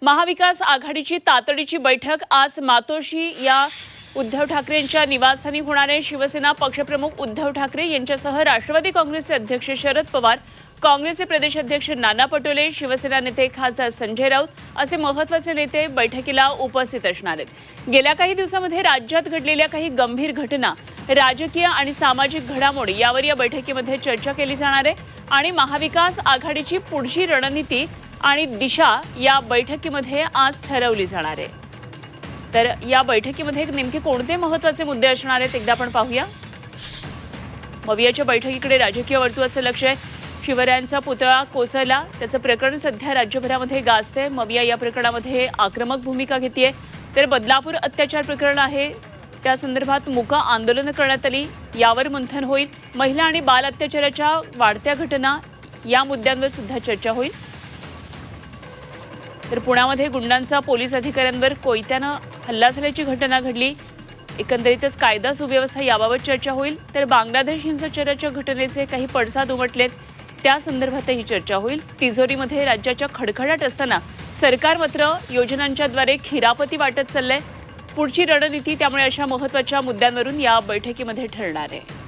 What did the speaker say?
महाविकास आघाडीची तातडीची बैठक आज मातोश्री या उद्धव ठाकरेंच्या निवासस्थानी होणार आहे। शिवसेना पक्षप्रमुख उद्धव ठाकरे यांच्यासह राष्ट्रवादी काँग्रेसचे अध्यक्ष शरद पवार, काँग्रेसचे प्रदेश अध्यक्ष नाना पटोले, शिवसेना नेते खासदार संजय राऊत असे महत्त्वाचे नेते बैठकीला उपस्थित असणार आहेत। गेल्या काही दिवसांमध्ये राज्यात घडलेल्या काही गंभीर घटना, राजकीय आणि सामाजिक घडामोडी यावर या बैठकीमध्ये चर्चा केली जाणार आहे आणि महाविकास आघाडीची पुढची रणनीती आणि दिशा या बैठकीमध्ये आज ठरवली जाणार आहे। तर या बैठकीमध्ये नेमके कोणते महत्त्वाचे मुद्दे असणार आहेत एकदा आपण पाहूया। मवियाच्या बैठकीकडे राजकीय वर्तुळाचं लक्ष आहे। शिवरायांचा पुतळा कोसळला त्याचं प्रकरण सध्या राज्यभरामध्ये गाजते। मविया या प्रकरणामध्ये आक्रमक भूमिका घेतेय। तर बदलापूर अत्याचार प्रकरण आहे त्या संदर्भात मूक आंदोलन करण्यात आली, यावर मंथन होईल। महिला आणि बाल अत्याचाराच्या वाढत्या घटना या मुद्द्यांवर सुद्धा चर्चा होईल। तर पुण्यामध्ये गुंडांचा पोलीस अधिकाऱ्यांवर कोयत्यानं हल्ला झाल्याची घटना घडली। एकंदरीतच कायदा सुव्यवस्था याबाबत चर्चा होईल। तर बांगलादेश हिंसाचाराच्या घटनेचे काही पडसाद उमटलेत त्या संदर्भातही चर्चा होईल। तिजोरीमध्ये राज्याच्या खडखडाट असताना सरकार मात्र योजनांच्याद्वारे खिरापती वाटत चाललंय। पुढची रणनीती त्यामुळे अशा महत्त्वाच्या मुद्द्यांवरून या बैठकीमध्ये ठरणार आहे।